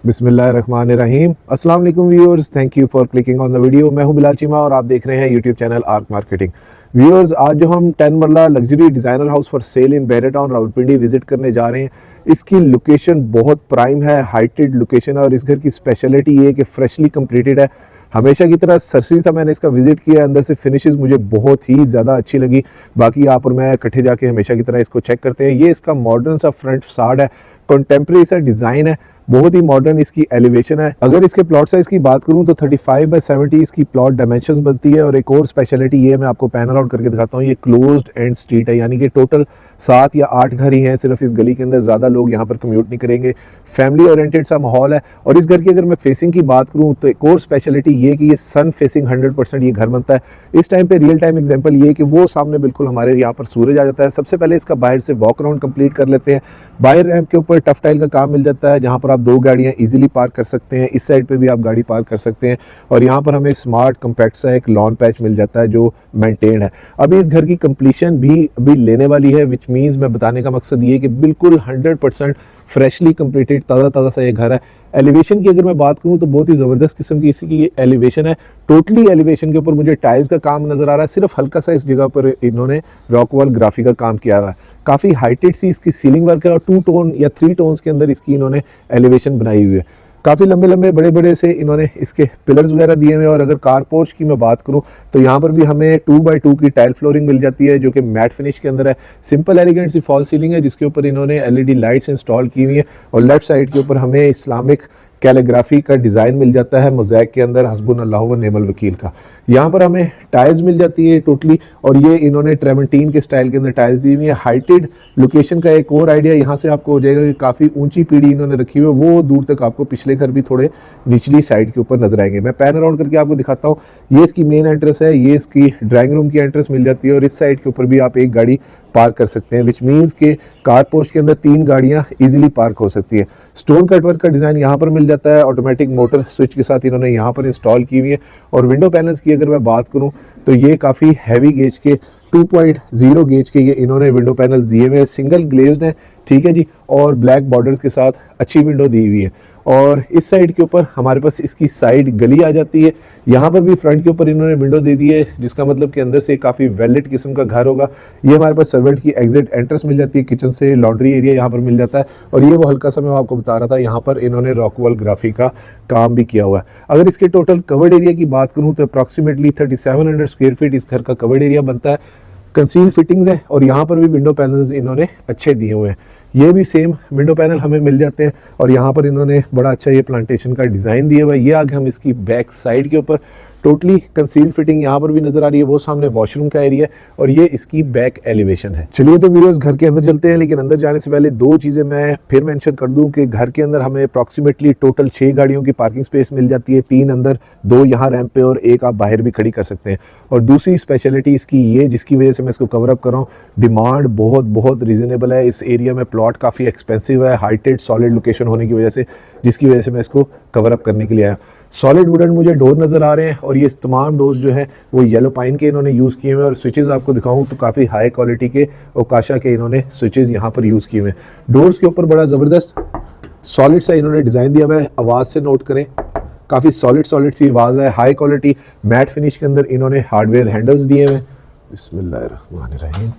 बिस्मिल्लाहिर्रहमानिर्रहीम। अस्सलाम वालेकुम viewers, thank you for clicking on the video. मैं हूं बिलाल चीमा और आप देख रहे हैं YouTube channel arc marketing. Viewers, आज जो हम 10 marla luxury designer house for sale in bearer town Rawalpindi visit करने जा रहे हैं। इसकी लोकेशन बहुत प्राइम है, हाइटेड लोकेशन है और इस घर की स्पेशलिटी ये है कि फ्रेशली कंप्लीटेड है। हमेशा की तरह सरसरी सा मैंने इसका विजिट किया, अंदर से फिनिशेस मुझे बहुत ही ज़्यादा अच्छी लगी। बाकी आप और मैं इकट्ठे जाके हमेशा की तरह इसको चेक करते हैं। ये इसका मॉडर्न सा फ्रंट फसाड है, कंटेम्प्रेरी सा डिज़ाइन है, बहुत ही मॉडर्न इसकी एलिवेशन है। अगर इसके प्लॉट साइज की बात करूं तो 35x70 इसकी प्लॉट डायमेंशंस बनती है। और एक और स्पेशलिटी ये मैं आपको पैनल आउट करके दिखाता हूं, ये क्लोज्ड एंड स्ट्रीट है, यानी कि टोटल 7 या 8 घर ही हैं सिर्फ इस गली के अंदर। ज़्यादा लोग यहाँ पर कम्यूट नहीं करेंगे, फैमिली ओरिएंटेड सा माहौल है। और इस घर की अगर मैं फेसिंग की बात करूँ तो एक और स्पेशलिटी ये कि ये सन फेसिंग 100% ये घर बनता है। इस टाइम पे रियल टाइम एग्जाम्पल ये कि वो सामने बिल्कुल हमारे यहाँ पर सूरज आ जाता है। सबसे पहले इसका बाहर से वॉक राउंड कंप्लीट कर लेते हैं। बाहर रैंप के ऊपर टफ टाइल का काम मिल जाता है, जहाँ पर आप 2 गाड़ियाँ इजीली पार्क कर सकते हैं। इस साइड पे भी आप गाड़ी पार्क कर सकते हैं। और यहाँ पर हमें स्मार्ट कम्पैक्ट सा एक लॉन पैच मिल जाता है जो मेंटेन्ड है। अभी इस घर की कंप्लीशन भी अभी लेने वाली है, विच मीन्स मैं बताने का मकसद ये कि बिल्कुल 100% फ्रेशली कंप्लीटेड ताज़ा ताज़ा सा ये घर है। एलिवेशन की अगर मैं बात करूँ तो बहुत ही ज़बरदस्त किस्म की इसकी एलिवेशन है। टोटली एलिवेशन के ऊपर मुझे टाइल्स का काम नज़र आ रहा है। सिर्फ हल्का सा इस जगह पर इन्होंने रॉक वॉल ग्राफी का काम किया हुआ है। काफ़ी हाइटेड सी इसकी सीलिंग वर्क है और 2 टोन या 3 टोन्स के अंदर इसकी इन्होंने एलिवेशन बनाई हुई है। काफ़ी लंबे लंबे बड़े बड़े से इन्होंने इसके पिलर्स वगैरह दिए हुए हैं। और अगर कार पोर्च की मैं बात करूं तो यहाँ पर भी हमें 2x2 की टाइल फ्लोरिंग मिल जाती है जो कि मैट फिनिश के अंदर है। सिंपल एलिगेंट सी फॉल सीलिंग है जिसके ऊपर इन्होंने एलईडी लाइट्स इंस्टॉल की हुई है। और लेफ्ट साइड के ऊपर हमें इस्लामिक कैलीग्राफी का डिज़ाइन मिल जाता है मोज़ैक के अंदर, हस्बुनल्लाह व नेमल वकील का। यहाँ पर हमें टाइल्स मिल जाती है टोटली, और ये इन्होंने ट्रेमेंटीन के स्टाइल के अंदर टाइल्स दी हुई है। हाइटेड लोकेशन का एक और आइडिया यहाँ से आपको हो जाएगा कि काफ़ी ऊंची पीढ़ी इन्होंने रखी हुई है, वो दूर तक आपको पिछले घर भी थोड़े निचली साइड के ऊपर नजर आएंगे। मैं पैन अराउंड करके आपको दिखाता हूँ। ये इसकी मेन एंट्रेंस है, ये इसकी ड्राइंग रूम की एंट्रेंस मिल जाती है और इस साइड के ऊपर भी आप एक गाड़ी पार्क कर सकते हैं, विच मीन्स के कार पोर्च के अंदर 3 गाड़ियां इजीली पार्क हो सकती है। स्टोन कटवर्क का डिज़ाइन यहाँ पर मिल जाता है, ऑटोमेटिक मोटर स्विच के साथ इन्होंने यहाँ पर इंस्टॉल की हुई है। और विंडो पैनल्स की अगर मैं बात करूँ तो ये काफ़ी हैवी गेज के 2.0 गेज के ये इन्होंने विंडो पैनल्स दिए हुए हैं। सिंगल ग्लेज्ड है, ठीक है जी, और ब्लैक बॉर्डर्स के साथ अच्छी विंडो दी हुई है। और इस साइड के ऊपर हमारे पास इसकी साइड गली आ जाती है। यहाँ पर भी फ्रंट के ऊपर इन्होंने विंडो दे दी है, जिसका मतलब कि अंदर से काफ़ी वेलेट किस्म का घर होगा। ये हमारे पास सर्वेंट की एग्जिट एंट्रेंस मिल जाती है, किचन से लॉन्ड्री एरिया यहाँ पर मिल जाता है। और ये वो हल्का सा मैं आपको बता रहा था, यहाँ पर इन्होंने रॉकवॉल ग्राफी का काम भी किया हुआ है। अगर इसके टोटल कवर्ड एरिया की बात करूँ तो अप्रॉक्सीमेटली 3700 स्क्वायर फीट इस घर का कवर्ड एरिया बनता है। कंसील फिटिंग्स है और यहाँ पर भी विंडो पैनल्स इन्होंने अच्छे दिए हुए हैं। ये भी सेम विंडो पैनल हमें मिल जाते हैं। और यहाँ पर इन्होंने बड़ा अच्छा ये प्लांटेशन का डिज़ाइन दिया हुआ है। ये आगे हम इसकी बैक साइड के ऊपर टोटली कंसील फिटिंग यहाँ पर भी नजर आ रही है। वो सामने वॉशरूम का एरिया है और ये इसकी बैक एलिवेशन है। चलिए तो व्यूअर्स घर के अंदर चलते हैं, लेकिन अंदर जाने से पहले 2 चीज़ें मैं फिर मेंशन कर दूं कि घर के अंदर हमें अप्रॉक्सीमेटली टोटल 6 गाड़ियों की पार्किंग स्पेस मिल जाती है, 3 अंदर, 2 यहाँ रैंप पे और 1 आप बाहर भी खड़ी कर सकते हैं। और दूसरी स्पेशलिटी इसकी ये, जिसकी वजह से मैं इसको कवर अप कर रहा हूँ, डिमांड बहुत बहुत रीजनेबल है। इस एरिया में प्लॉट काफ़ी एक्सपेंसिव है, हाइटेड सॉलिड लोकेशन होने की वजह से, जिसकी वजह से मैं इसको कवर अप करने के लिए आया। सॉलिड वुडन मुझे डोर नज़र आ रहे हैं और ये तमाम डोर्स जो है वो येलो पाइन के इन्होंने यूज़ किए हुए हैं। और स्विचेस आपको दिखाऊं तो काफ़ी हाई क्वालिटी के ओकाशा के इन्होंने स्विचेस यहाँ पर यूज़ किए हुए हैं। डोर्स के ऊपर बड़ा ज़बरदस्त सॉलिड सा इन्होंने डिज़ाइन दिया हुआ है। आवाज़ से नोट करें, काफ़ी सॉलिड सी आवाज़ है। हाई क्वालिटी मैट फिनिश के अंदर इन्होंने हार्डवेयर हैंडल्स दिए हुए हैं। बिस्मिल्लाहिर्रहमानिर्रहीम।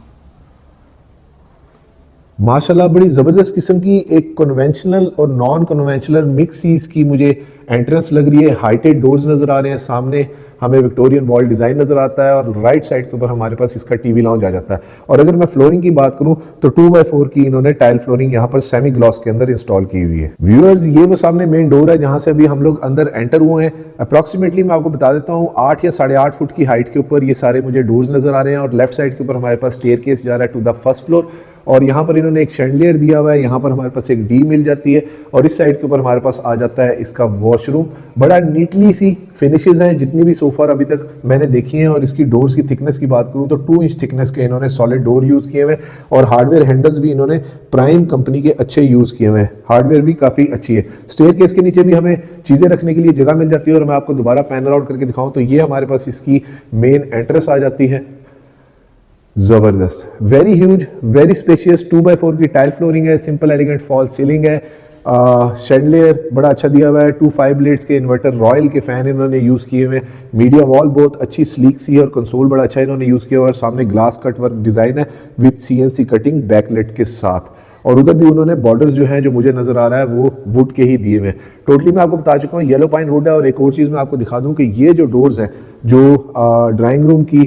माशाल्लाह बड़ी ज़बरदस्त किस्म की एक कन्वेंशनल और नॉन कन्वेंशनल मिक्स ही इसकी मुझे एंट्रेंस लग रही है। हाइटेड डोर्स नज़र आ रहे हैं, सामने हमें विक्टोरियन वॉल डिज़ाइन नज़र आता है और राइट साइड के ऊपर हमारे पास इसका टीवी लाउंज आ जाता है। और अगर मैं फ्लोरिंग की बात करूं तो 2x4 की इन्होंने टाइल फ्लोरिंग यहाँ पर सेमी ग्लॉस के अंदर इंस्टॉल की हुई है। व्यूअर्स, ये वो सामने मेन डोर है जहाँ से अभी हम लोग अंदर एंटर हुए हैं। अप्रॉक्सीमेटली मैं आपको बता देता हूँ 8 या 8.5 फुट की हाइट के ऊपर ये सारे मुझे डोर्स नज़र आ रहे हैं। और लेफ्ट साइड के ऊपर हमारे पास स्टेयरकेस जा रहा है टू द फर्स्ट फ्लोर। और यहाँ पर इन्होंने एक शैंडलियर दिया हुआ है, यहाँ पर हमारे पास एक डी मिल जाती है। और इस साइड के ऊपर हमारे पास आ जाता है इसका वॉशरूम। बड़ा नीटली सी फिनिशेस हैं जितनी भी सोफा अभी तक मैंने देखी हैं। और इसकी डोर्स की थिकनेस की बात करूँ तो 2 इंच थिकनेस के इन्होंने सॉलिड डोर यूज़ किए हुए। और हार्डवेयर हैंडल्स भी इन्होंने प्राइम कंपनी के अच्छे यूज़ किए हुए हैं। हार्डवेयर भी काफ़ी अच्छी है। स्टेयरकेस के नीचे भी हमें चीज़ें रखने के लिए जगह मिल जाती है। और मैं आपको दोबारा पैनल आउट करके दिखाऊँ तो ये हमारे पास इसकी मेन एंट्रेंस आ जाती है। जबरदस्त, very huge, very spacious 2x4 की टाइल फ्लोरिंग है, सिंपल एलिगेंट फॉल सीलिंग है। शैंडलियर बड़ा अच्छा दिया हुआ है, 2 5 ब्लेड्स के इन्वर्टर, रॉयल के फैन इन्होंने यूज़ किए हुए हैं, मीडिया वॉल बहुत अच्छी स्लीक सी है और कंसोल बड़ा अच्छा इन्होंने यूज़ किया हुआ है, सामने ग्लास कट वर्क डिज़ाइन है विद CNC कटिंग बैकलेट के साथ, और उधर भी उन्होंने बॉर्डर्स जो हैं जो मुझे नज़र आ रहा है वो वुड के ही दिए हुए हैं। टोटली मैं आपको बता चुका हूँ येलो पाइन वुड है। और एक और चीज़ मैं आपको दिखा दूँ कि ये जो डोर्स हैं जो ड्राइंग रूम की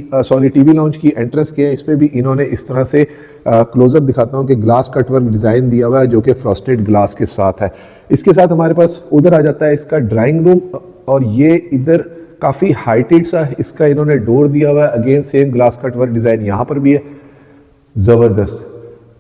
TV लाउंज की एंट्रेंस के हैं, इस पर भी इन्होंने इस तरह से क्लोजअप दिखाता हूँ कि ग्लास कट वर्क डिज़ाइन दिया हुआ है जो कि फ्रॉस्टेड ग्लास के साथ है। इसके साथ हमारे पास उधर आ जाता है इसका ड्राइंग रूम, और ये इधर काफ़ी हाइटेड सा इसका इन्होंने डोर दिया हुआ है, again same glass cut work design यहाँ पर भी है, ज़बरदस्त।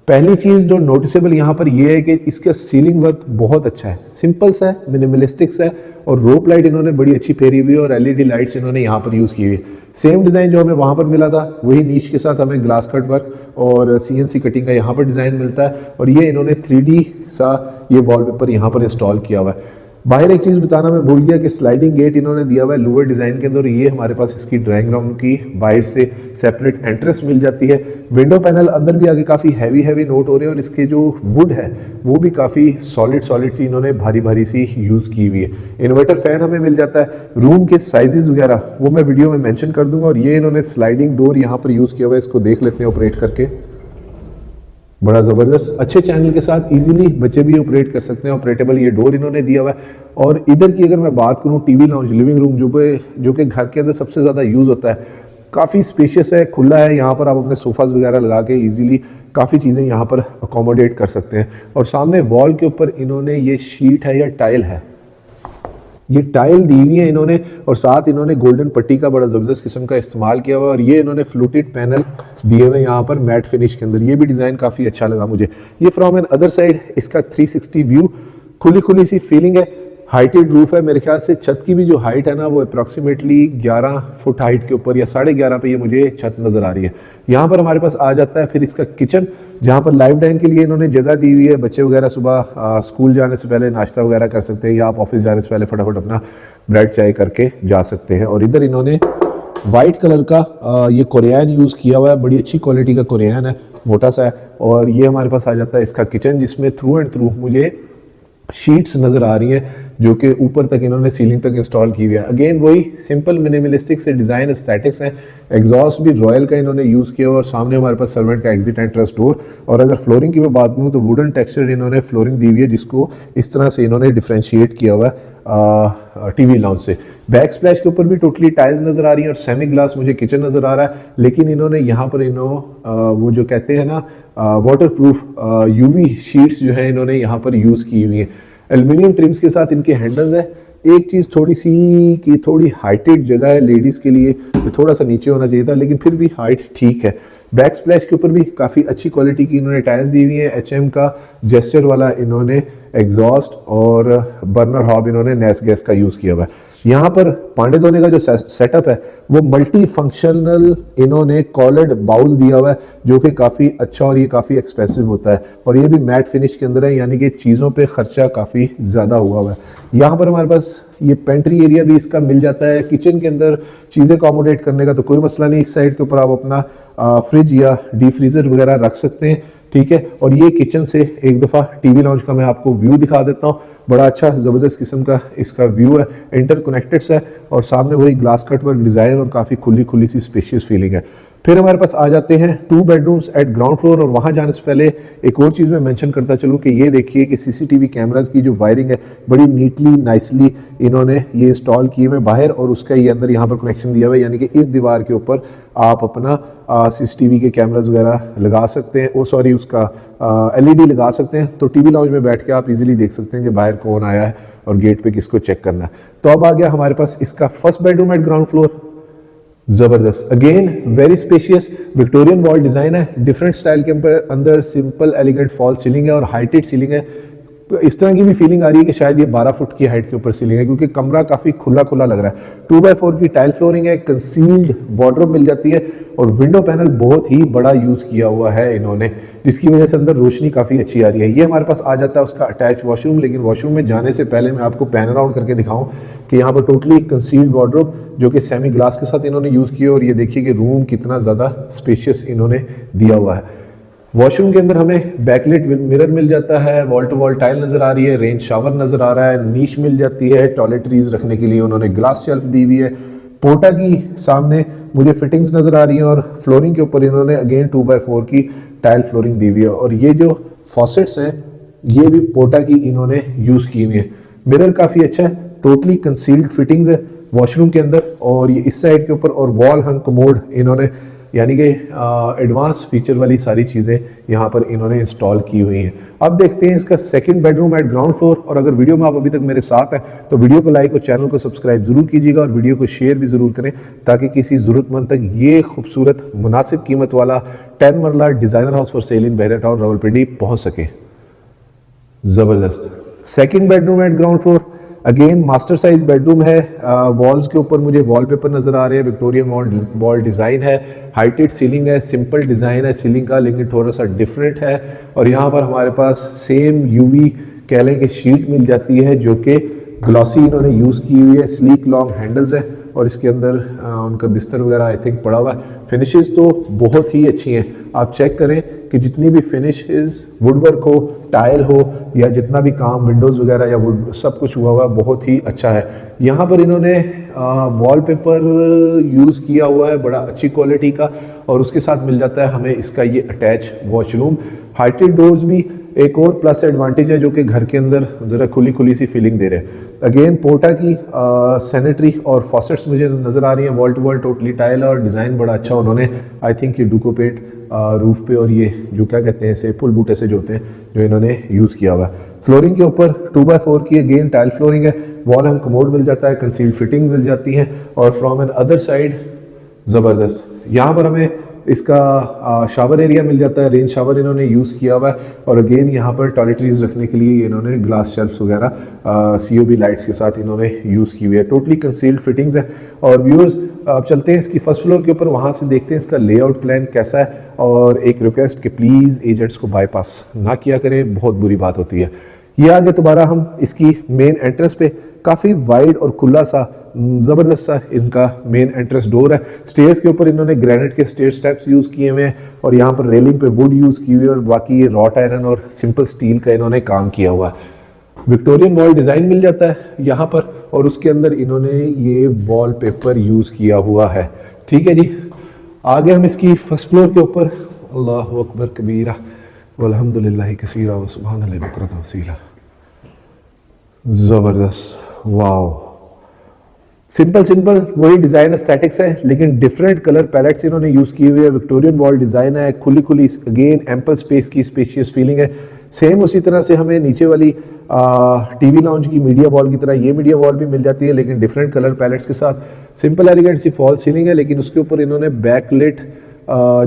पहली चीज़ जो नोटिसेबल यहाँ पर यह है कि इसका सीलिंग वर्क बहुत अच्छा है, सिंपल सा है, मिनिमलिस्टिक्स है, और रोप लाइट इन्होंने बड़ी अच्छी फेरी हुई है और LED लाइट्स इन्होंने यहाँ पर यूज़ की हुई है। सेम डिज़ाइन जो हमें वहाँ पर मिला था वही नीच के साथ हमें ग्लास कट वर्क और CNC कटिंग का यहाँ पर डिज़ाइन मिलता है, और ये इन्होंने 3D सा ये वॉलपेपर यहाँ पर इंस्टॉल किया हुआ है। बाहर एक चीज़ बताना मैं भूल गया कि स्लाइडिंग गेट इन्होंने दिया हुआ है लूवर डिज़ाइन के अंदर, ये हमारे पास इसकी ड्राइंग रूम की बाहर से सेपरेट एंट्रेंस मिल जाती है। विंडो पैनल अंदर भी आगे काफ़ी हैवी नोट हो रहे हैं, और इसके जो वुड है वो भी काफ़ी सॉलिड सी इन्होंने भारी सी यूज़ की हुई है। इन्वर्टर फैन हमें मिल जाता है, रूम के साइजेस वगैरह वो मैं वीडियो में मेंशन कर दूंगा, और ये इन्होंने स्लाइडिंग डोर यहाँ पर यूज़ किया हुआ है, इसको देख लेते हैं ऑपरेट करके, बड़ा ज़बरदस्त। अच्छे चैनल के साथ इजीली बच्चे भी ऑपरेट कर सकते हैं, ऑपरेटेबल ये डोर इन्होंने दिया हुआ है। और इधर की अगर मैं बात करूँ TV लाउंज लिविंग रूम जो कि घर के अंदर सबसे ज़्यादा यूज़ होता है, काफ़ी स्पेशियस है, खुला है, यहाँ पर आप अपने सोफ़ाज़ वगैरह लगा के इजीली काफ़ी चीज़ें यहाँ पर अकोमोडेट कर सकते हैं। और सामने वॉल के ऊपर इन्होंने ये शीट है या टाइल है, ये टाइल दी हुई है इन्होंने, और साथ इन्होंने गोल्डन पट्टी का बड़ा ज़बरदस्त किस्म का इस्तेमाल किया हुआ है, और ये इन्होंने फ्लूटेड पैनल दिए हुए यहाँ पर मैट फिनिश के अंदर, ये भी डिज़ाइन काफ़ी अच्छा लगा मुझे। ये फ्रॉम एन अदर साइड इसका 360 व्यू, खुली सी फीलिंग है, हाइटेड रूफ है, मेरे ख्याल से छत की भी जो हाइट है ना वो अप्रॉक्सीमेटली 11 फुट हाइट के ऊपर या 11.5 पे ये मुझे छत नज़र आ रही है। यहाँ पर हमारे पास आ जाता है फिर इसका किचन, जहाँ पर लाइव डाइन के लिए इन्होंने जगह दी हुई है, बच्चे वगैरह सुबह स्कूल जाने से पहले नाश्ता वगैरह कर सकते हैं, या आप ऑफिस जाने से पहले फटाफट अपना ब्रेड चाय करके जा सकते हैं। और इधर इन्होंने वाइट कलर का ये कोरियन यूज़ किया हुआ है, बड़ी अच्छी क्वालिटी का कोरियन है, मोटा सा है। और ये हमारे पास आ जाता है इसका किचन, जिसमें थ्रू एंड थ्रू मुझे शीट्स नज़र आ रही हैं जो कि ऊपर तक इन्होंने सीलिंग तक इंस्टॉल की हुई है। अगेन वही सिंपल मिनिमलिस्टिक से डिज़ाइन एस्थेटिक्स हैं, एग्जॉस्ट भी रॉयल का इन्होंने यूज़ किया हुआ, और सामने हमारे पास सर्वेंट का एग्जिट एंट्रेंस डोर। और अगर फ्लोरिंग की मैं बात करूँ तो वुडन टेक्सचर इन्होंने फ्लोरिंग दी हुई है, जिसको इस तरह से इन्होंने डिफ्रेंशिएट किया हुआ है TV लाउंज से। बैक स्प्लैश के ऊपर भी टोटली टाइल्स नज़र आ रही है, और सेमी ग्लास मुझे किचन नज़र आ रहा है, लेकिन इन्होंने यहाँ पर वो जो कहते हैं ना वाटर प्रूफ UV शीट्स जो है इन्होंने यहाँ पर यूज़ की हुई है। एल्यूमिनियम ट्रिम्स के साथ इनके हैंडल्स है। एक चीज़ थोड़ी सी कि थोड़ी हाइटेड जगह है लेडीज़ के लिए, तो थोड़ा सा नीचे होना चाहिए था, लेकिन फिर भी हाइट ठीक है। बैक स्प्लैश के ऊपर भी काफ़ी अच्छी क्वालिटी की इन्होंने टाइल्स दी हुई है, HM का जेस्चर वाला इन्होंने एग्जॉस्ट, और बर्नर हॉब इन्होंने नेस गैस का यूज़ किया हुआ है। यहाँ पर पांडे धोने का जो सेटअप है वो मल्टी फंक्शनल इन्होंने कॉलर्ड बाउल दिया हुआ है, जो कि काफ़ी अच्छा और ये काफ़ी एक्सपेंसिव होता है, और ये भी मैट फिनिश के अंदर है, यानी कि चीज़ों पे खर्चा काफ़ी ज़्यादा हुआ है। यहाँ पर हमारे पास ये पेंट्री एरिया भी इसका मिल जाता है, किचन के अंदर चीज़ें अकोमोडेट करने का तो कोई मसला नहीं। इस साइड के ऊपर आप अपना फ्रिज या डीप फ्रीज़र वगैरह रख सकते हैं, ठीक है। और ये किचन से एक दफ़ा TV लाउंज का मैं आपको व्यू दिखा देता हूँ, बड़ा अच्छा ज़बरदस्त किस्म का इसका व्यू है, इंटरकनेक्टेड है, और सामने वही ग्लास कट वर्क डिज़ाइन और काफ़ी खुली सी स्पेशियस फीलिंग है। फिर हमारे पास आ जाते हैं 2 बेडरूम्स एट ग्राउंड फ्लोर, और वहाँ जाने से पहले एक और चीज़ मैं मेंशन करता चलूँ कि ये देखिए कि CCTV कैमरास की जो वायरिंग है बड़ी नीटली नाइसली इन्होंने ये इंस्टॉल किए हुए बाहर, और उसका ये अंदर यहाँ पर कनेक्शन दिया हुआ है, यानी कि इस दीवार के ऊपर आप अपना CCTV के कैमरास वगैरह लगा सकते हैं, उसका LED लगा सकते हैं। तो TV लाउंज में बैठ के आप इजीली देख सकते हैं कि बाहर कौन आया है और गेट पे किसको चेक करना है। तो अब आ गया हमारे पास इसका first bedroom at ground floor, जबरदस्त। Again very spacious Victorian wall design है, डिफरेंट स्टाइल के अंदर सिंपल एलिगेंट फॉल सीलिंग है और हाइटेड सीलिंग है। तो इस तरह की भी फीलिंग आ रही है कि शायद ये 12 फुट की हाइट के ऊपर सीलिंग है, क्योंकि कमरा काफी खुला लग रहा है। 2x4 की टाइल फ्लोरिंग है, कंसील्ड वार्डरोब मिल जाती है, और विंडो पैनल बहुत ही बड़ा यूज किया हुआ है इन्होंने, जिसकी वजह से अंदर रोशनी काफी अच्छी आ रही है। ये हमारे पास आ जाता है उसका अटैच वॉशरूम, लेकिन वॉशरूम में जाने से पहले मैं आपको पैन अराउंड करके दिखाऊं कि यहाँ पर टोटली कंसील्ड वार्डरोब जो कि सेमी ग्लास के साथ इन्होंने यूज किया, और ये देखिए कि रूम कितना ज्यादा स्पेशियस इन्होंने दिया हुआ है। वॉशरूम के अंदर हमें बैकलिट मिरर मिल जाता है, वॉल टू वॉल टाइल नज़र आ रही है, रेंज शावर नज़र आ रहा है, नीच मिल जाती है, टॉयलेटरीज रखने के लिए उन्होंने ग्लास शेल्फ दी हुई है। पोटा की सामने मुझे फिटिंग्स नज़र आ रही हैं और फ्लोरिंग के ऊपर इन्होंने अगेन 2x4 की टाइल फ्लोरिंग दी हुई है। और ये जो फॉसेट्स हैं ये भी पोटा की इन्होंने यूज़ की हुई है। मिरर काफ़ी अच्छा है, टोटली कंसील्ड फिटिंग्स है वॉशरूम के अंदर। और ये इस साइड के ऊपर और वॉल हंग कमोड इन्होंने यानी कि एडवांस फीचर वाली सारी चीज़ें यहाँ पर इन्होंने इंस्टॉल की हुई हैं। अब देखते हैं इसका second bedroom at ground floor. और अगर वीडियो में आप अभी तक मेरे साथ हैं तो वीडियो को लाइक और चैनल को सब्सक्राइब जरूर कीजिएगा और वीडियो को शेयर भी ज़रूर करें ताकि किसी ज़रूरतमंद तक ये खूबसूरत मुनासिब कीमत वाला 10 मरला designer house for sale in Bahria Town Rawalpindi पहुँच सके। ज़बरदस्त second bedroom at ground floor, again master size bedroom है। वॉल्स के ऊपर मुझे वॉलपेपर नज़र आ रहे हैं, विक्टोरियन वॉल डिज़ाइन है, हाइटेड सीलिंग है, सिंपल डिज़ाइन है सीलिंग का लेकिन थोड़ा सा डिफरेंट है। और यहाँ पर हमारे पास सेम यूवी कह लें कि शीट मिल जाती है जो कि ग्लॉसी इन्होंने यूज़ की हुई है, स्लीक लॉन्ग हैंडल्स है और इसके अंदर उनका बिस्तर वगैरह आई थिंक पड़ा हुआ है। फिनिशेस तो बहुत ही अच्छी हैं, आप चेक करें कि जितनी भी फिनिशेस वुडवर्क हो, टाइल हो या जितना भी काम विंडोज़ वगैरह या वुड सब कुछ हुआ हुआ बहुत ही अच्छा है। यहाँ पर इन्होंने वॉलपेपर यूज़ किया हुआ है बड़ा अच्छी क्वालिटी का और उसके साथ मिल जाता है हमें इसका ये अटैच वॉशरूम। हाइटेड डोर्स भी एक और प्लस एडवांटेज है जो कि घर के अंदर ज़रा खुली खुली सी फीलिंग दे रहे हैं। अगेन पोटा की सैनिटरी और फॉसेट्स मुझे नज़र आ रही हैं, wall to wall totally tile और डिज़ाइन बड़ा अच्छा उन्होंने आई थिंक ये डुको पेंट रूफ पे और ये जो क्या कहते हैं इसे फुल बूटे से जो होते हैं जो इन्होंने यूज़ किया हुआ है। फ्लोरिंग के ऊपर 2x4 की अगेन टाइल फ्लोरिंग है, वॉल हंग कमोड मिल जाता है, कंसील्ड फिटिंग मिल जाती है और फ्रॉम एन अदर साइड ज़बरदस्त यहाँ पर हमें इसका शावर एरिया मिल जाता है, रेंज शावर इन्होंने यूज़ किया हुआ है और अगेन यहाँ पर टॉयलेटरीज रखने के लिए इन्होंने ग्लास शेल्फ्स वगैरह COB लाइट्स के साथ इन्होंने यूज़ की हुई है, टोटली कंसील्ड फिटिंग्स है। और व्यूअर्स अब चलते हैं इसकी फर्स्ट फ्लोर के ऊपर, वहाँ से देखते हैं इसका लेआउट प्लान कैसा है। और एक रिक्वेस्ट कि प्लीज़ एजेंट्स को बाईपास ना किया करें, बहुत बुरी बात होती है। ये आगे दोबारा हम इसकी मेन एंट्रेंस पे काफ़ी वाइड और खुला सा ज़बरदस्त सा इनका मेन एंट्रेंस डोर है। स्टेयर्स के ऊपर इन्होंने ग्रेनाइट के स्टेयर स्टेप्स यूज़ किए हुए हैं और यहाँ पर रेलिंग पे वुड यूज़ की हुई है और बाकी ये रॉट आयरन और सिंपल स्टील का इन्होंने काम किया हुआ है। विक्टोरियन वॉल डिज़ाइन मिल जाता है यहाँ पर और उसके अंदर इन्होंने ये वॉल पेपर यूज़ किया हुआ है। ठीक है जी, आगे हम इसकी फर्स्ट फ्लोर के ऊपर अल्लाहु अकबर कबीरा वल्हम्दुलिल्लाहि कसीरा व सुब्हानल्लाहि बुकरतन वसीला। ज़बरदस्त, वाओ, सिंपल वही डिज़ाइन एस्थेटिक्स है लेकिन डिफरेंट कलर पैलेट्स इन्होंने यूज़ की हुई है। विक्टोरियन वॉल डिज़ाइन है, खुली खुली अगेन एम्पल स्पेस की स्पेशियस फीलिंग है। सेम उसी तरह से हमें नीचे वाली टीवी लाउंज की मीडिया वॉल की तरह ये मीडिया वॉल भी मिल जाती है लेकिन डिफरेंट कलर पैलेट्स के साथ। सिंपल एलिगेंट सी फॉल सीलिंग है लेकिन उसके ऊपर इन्होंने बैकलिट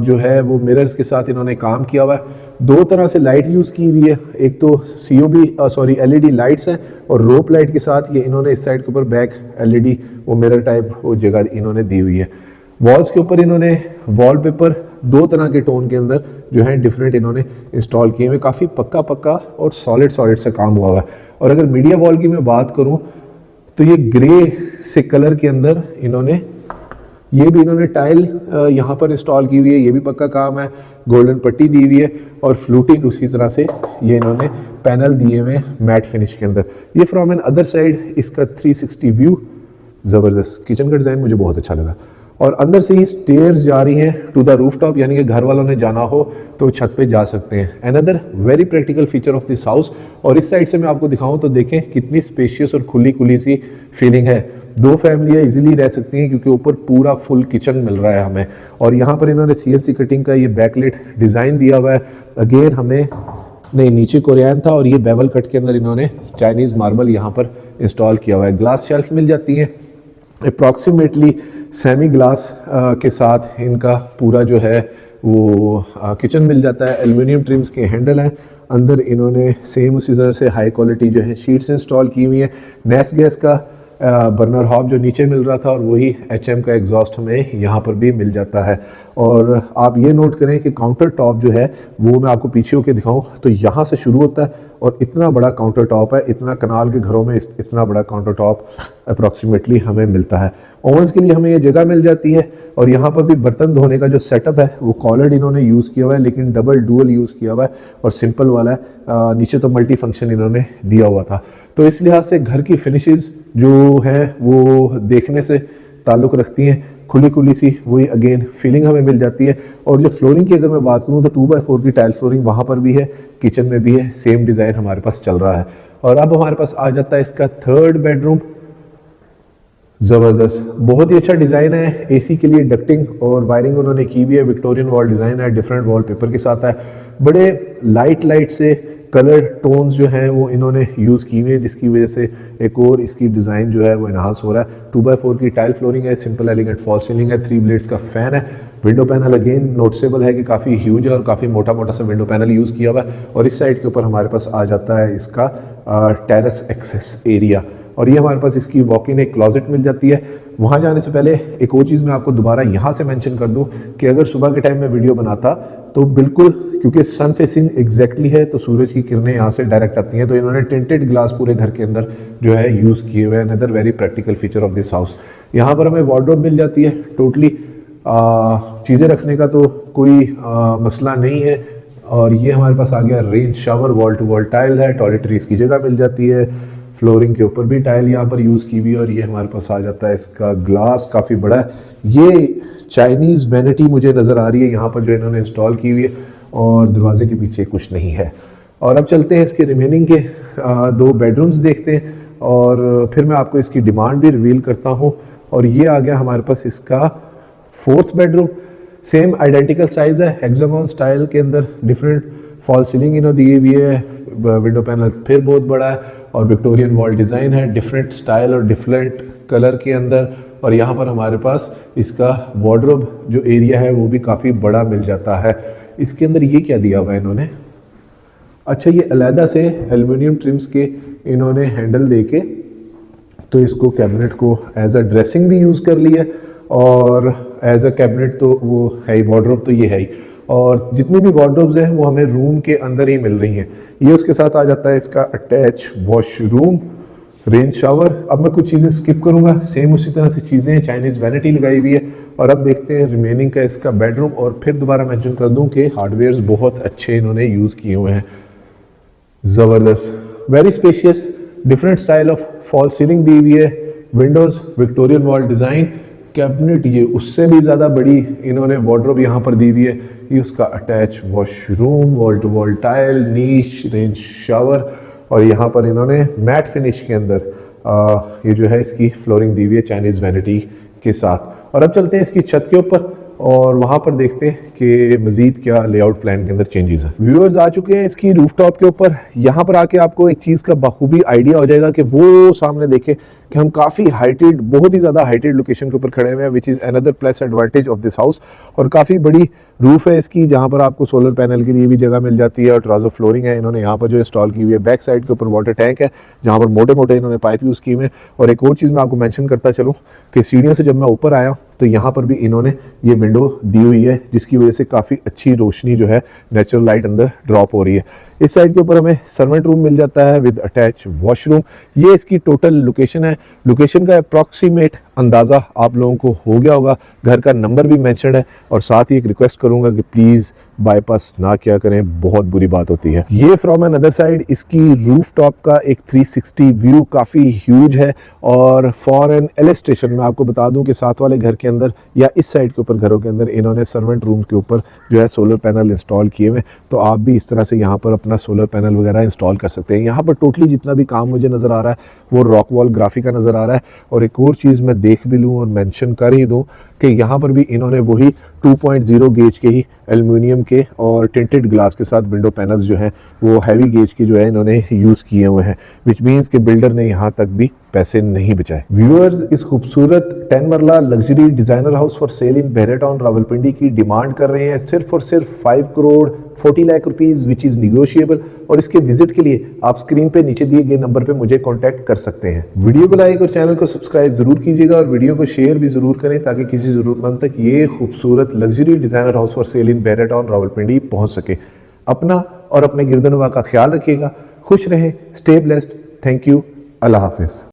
जो है वो मिरर्स के साथ इन्होंने काम किया हुआ है। दो तरह से लाइट यूज़ की हुई है, एक तो LED लाइट्स हैं और रोप लाइट के साथ ये इन्होंने इस साइड के ऊपर बैक LED वो मिरर टाइप वो जगह इन्होंने दी हुई है। वॉल्स के ऊपर इन्होंने वॉलपेपर दो तरह के टोन के अंदर जो है डिफरेंट इन्होंने इंस्टॉल किए हुए, काफ़ी पक्का और सॉलिड सा काम हुआ हुआ है। और अगर मीडिया वॉल की मैं बात करूँ तो ये ग्रे से कलर के अंदर इन्होंने ये भी इन्होंने टाइल यहाँ पर इंस्टॉल की हुई है, ये भी पक्का काम है, गोल्डन पट्टी दी हुई है और फ्लूटिंग उसी तरह से ये इन्होंने पैनल दिए हुए मैट फिनिश के अंदर। ये फ्रॉम एन अदर साइड इसका 360 व्यू, ज़बरदस्त किचन का डिज़ाइन मुझे बहुत अच्छा लगा। और अंदर से ही स्टेयर्स जा रही हैं टू द रूफ टॉप, यानी कि घर वालों ने जाना हो तो छत पे जा सकते हैं। Another very practical feature of this house. और इस साइड से मैं आपको दिखाऊं तो देखें कितनी स्पेशियस और खुली सी फीलिंग है। दो फैमिलियाँ इजीली रह सकती हैं क्योंकि ऊपर पूरा फुल किचन मिल रहा है हमें। और यहाँ पर इन्होंने CNC कटिंग का ये बैकलिट डिज़ाइन दिया हुआ है। अगेन हमें नहीं नीचे कोरियन था और ये बेवल कट के अंदर इन्होंने चाइनीज़ मार्बल यहाँ पर इंस्टॉल किया हुआ है। ग्लास शेल्फ मिल जाती हैं अप्रॉक्सीमेटली सेमी ग्लास के साथ इनका पूरा जो है वो किचन मिल जाता है। एल्युमिनियम ट्रिम्स के हैंडल हैं, अंदर इन्होंने सेम उसी तरह से हाई क्वालिटी जो है शीट्स इंस्टॉल की हुई है। नेस गैस का बर्नर हॉब जो नीचे मिल रहा था और वही HM का एग्जॉस्ट हमें यहाँ पर भी मिल जाता है। और आप ये नोट करें कि काउंटर टॉप जो है वो मैं आपको पीछे होकर दिखाऊं तो यहाँ से शुरू होता है और इतना बड़ा काउंटर टॉप है। इतना कनाल के घरों में इतना बड़ा काउंटर टॉप अप्रॉक्सीमेटली हमें मिलता है। ओवंस के लिए हमें ये जगह मिल जाती है और यहाँ पर भी बर्तन धोने का जो सेटअप है वो कॉलर्ड इन्होंने यूज़ किया हुआ है, लेकिन डबल डुअल यूज़ किया हुआ है और सिंपल वाला है। नीचे तो मल्टी फंक्शन इन्होंने दिया हुआ था। तो इस लिहाज से घर की फिनिशेस जो है वो देखने से ताल्लुक़ रखती हैं, खुली खुली सी वही अगेन फीलिंग हमें मिल जाती है। और जो फ्लोरिंग की अगर मैं बात करूँ तो 2x4 की टाइल फ्लोरिंग वहाँ पर भी है, किचन में भी है, सेम डिज़ाइन हमारे पास चल रहा है। और अब हमारे पास आ जाता है इसका थर्ड बेडरूम। ज़बरदस्त, बहुत ही अच्छा डिज़ाइन है। एसी के लिए डक्टिंग और वायरिंग उन्होंने की हुई है, विक्टोरियन वॉल डिज़ाइन है, डिफरेंट वॉलपेपर के साथ है। बड़े लाइट से कलर टोन्स जो हैं वो इन्होंने यूज़ की हुई है, जिसकी वजह से एक और इसकी डिज़ाइन जो है वो इनहांस हो रहा है। 2x4 की टाइल फ्लोरिंग है, सिंपल एलिगेंट फॉल सीलिंग है, 3 ब्लेड्स का फ़ैन है। विंडो पैनल अगेन नोटिसेबल है कि काफ़ी ह्यूज है और काफ़ी मोटा सा विंडो पैनल यूज़ किया हुआ है। और इस साइड के ऊपर हमारे पास आ जाता है इसका टेरेस एक्सेस एरिया, और ये हमारे पास इसकी वॉक इन एक क्लॉजेट मिल जाती है। वहाँ जाने से पहले एक और चीज़ मैं आपको दोबारा यहाँ से मेंशन कर दूँ कि अगर सुबह के टाइम में वीडियो बनाता तो बिल्कुल, क्योंकि सन फेसिंग एग्जैक्टली है तो सूरज की किरणें यहाँ से डायरेक्ट आती हैं, तो इन्होंने टिंटेड ग्लास पूरे घर के अंदर जो है यूज़ किए हुए हैं। Another very practical feature of this house. यहाँ पर हमें वार्डरोब मिल जाती है। टोटली चीज़ें रखने का तो कोई मसला नहीं है। और ये हमारे पास आ गया rain shower, wall to wall tile है, टॉयलेटरीज की जगह मिल जाती है, फ्लोरिंग के ऊपर भी टाइल यहाँ पर यूज़ की हुई है। और ये हमारे पास आ जाता है इसका ग्लास, काफ़ी बड़ा है। ये चाइनीज़ वैनिटी मुझे नज़र आ रही है यहाँ पर जो इन्होंने इंस्टॉल की हुई है, और दरवाजे के पीछे कुछ नहीं है। और अब चलते हैं इसके रिमेनिंग के 2 बेडरूम्स देखते हैं और फिर मैं आपको इसकी डिमांड भी रिवील करता हूँ। और ये आ गया हमारे पास इसका 4th bedroom. Same identical size है, हेक्सागोन स्टाइल के अंदर डिफरेंट फॉल सीलिंग इन्होंने दी हुई है। विंडो पैनल फिर बहुत बड़ा है और विक्टोरियन वॉल डिज़ाइन है, डिफरेंट स्टाइल और डिफरेंट कलर के अंदर। और यहाँ पर हमारे पास इसका वार्डरोब जो एरिया है वो भी काफ़ी बड़ा मिल जाता है। इसके अंदर ये क्या दिया हुआ है इन्होंने, अच्छा ये अलहदा से एल्युमिनियम ट्रिम्स के इन्होंने हैंडल दे के तो इसको कैबिनेट को एज अ ड्रेसिंग भी यूज़ कर लिया, और एज अ कैबिनेट तो वो है ही, वार्डरोब तो ये है ही। और जितनी भी वार्डरोब्स हैं वो हमें रूम के अंदर ही मिल रही हैं। ये उसके साथ आ जाता है इसका अटैच वॉशरूम, रेन शावर। अब मैं कुछ चीज़ें स्किप करूंगा, सेम उसी तरह से चीज़ें, चाइनीज़ वैनिटी लगाई हुई है। और अब देखते हैं रिमेनिंग का इसका बेडरूम, और फिर दोबारा मेंशन कर दूं कि हार्डवेयर्स बहुत अच्छे इन्होंने यूज़ किए हुए हैं। ज़बरदस्त, very spacious, different style of fall ceiling दी हुई है, windows Victorian wall design, cabinet ये उससे भी ज़्यादा बड़ी इन्होंने वार्डरोब यहाँ पर दी हुई है। ये उसका attach washroom, wall to wall tile, niche, rain shower, और यहाँ पर इन्होंने मैट फिनिश के अंदर ये जो है इसकी फ्लोरिंग दी हुई है चाइनीज़ वैनिटी के साथ। और अब चलते हैं इसकी छत के ऊपर और वहाँ पर देखते हैं कि मज़ीद क्या लेआउट प्लान के अंदर चेंजेस हैं। व्यूअर्स आ चुके हैं इसकी रूफटॉप के ऊपर। यहाँ पर आके आपको एक चीज़ का बखूबी आइडिया हो जाएगा कि वो सामने देखें कि हम काफ़ी हाइटेड, बहुत ही ज़्यादा हाइटेड लोकेशन के ऊपर खड़े हुए हैं, which is another plus advantage of this house. और काफ़ी बड़ी रूफ है इसकी, जहाँ पर आपको सोलर पैनल के लिए भी जगह मिल जाती है, और ट्राउजर फ्लोरिंग है इन्होंने यहाँ पर जो इंस्टॉल की हुई है। बैक साइड के ऊपर वाटर टैंक है जहाँ पर मोटे मोटे इन्होंने पाइप यूज़ किए हुए हैं। और एक और चीज़ मैं आपको मैंशन करता चलूँ कि सीढ़ियों से जब मैं ऊपर आया तो यहाँ पर भी इन्होंने ये विंडो दी हुई है, जिसकी वजह से काफ़ी अच्छी रोशनी जो है, नेचुरल लाइट अंदर ड्रॉप हो रही है। इस साइड के ऊपर हमें सर्वेंट रूम मिल जाता है विद अटैच वॉशरूम। ये इसकी टोटल लोकेशन है। लोकेशन का अप्रॉक्सीमेट अंदाज़ा आप लोगों को हो गया होगा, घर का नंबर भी मेंशन्ड है। और साथ ही एक रिक्वेस्ट करूंगा कि प्लीज़ बाईपास ना किया करें, बहुत बुरी बात होती है। ये फ्रॉम एन अदर साइड इसकी रूफ टॉप का एक 360 व्यू काफ़ी ह्यूज है। और फॉर एन इलस्ट्रेशन मैं आपको बता दूं कि साथ वाले घर के अंदर या इस साइड के ऊपर घरों के अंदर इन्होंने सर्वेंट रूम के ऊपर जो है सोलर पैनल इंस्टॉल किए हुए, तो आप भी इस तरह से यहाँ पर अपना सोलर पैनल वगैरह इंस्टॉल कर सकते हैं। यहाँ पर टोटली जितना भी काम मुझे नज़र आ रहा है वो रॉक वॉल ग्राफिक का नज़र आ रहा है। और एक और चीज़ मैं देख भी लूँ और मेंशन कर ही दूँ कि यहाँ पर भी इन्होंने वही 2.0 गेज के ही एल्युमिनियम के और टिंटेड ग्लास के साथ विंडो पैनल्स जो हैं वो हैवी गेज के जो है इन्होंने यूज़ किए हुए हैं, विच मीन्स कि बिल्डर ने यहाँ तक भी पैसे नहीं बचाए। व्यूअर्स, इस खूबसूरत 10 marla luxury designer house for sale in Bahria Town Rawalpindi की डिमांड कर रहे हैं सिर्फ और सिर्फ 5 crore 40 lakh rupees, which is negotiable. और इसके विजिट के लिए आप स्क्रीन पे नीचे दिए गए नंबर पे मुझे कॉन्टैक्ट कर सकते हैं। वीडियो को लाइक और चैनल को सब्सक्राइब जरूर कीजिएगा और वीडियो को शेयर भी जरूर करें ताकि किसी ज़रूरतमंद तक ये खूबसूरत luxury designer house for sale in Bahria Town Rawalpindi पहुँच सके। अपना और अपने गिरदनवा का ख्याल रखिएगा। खुश रहें, स्टे ब्लेस्ड। Thank you. अल्लाह हाफिज़।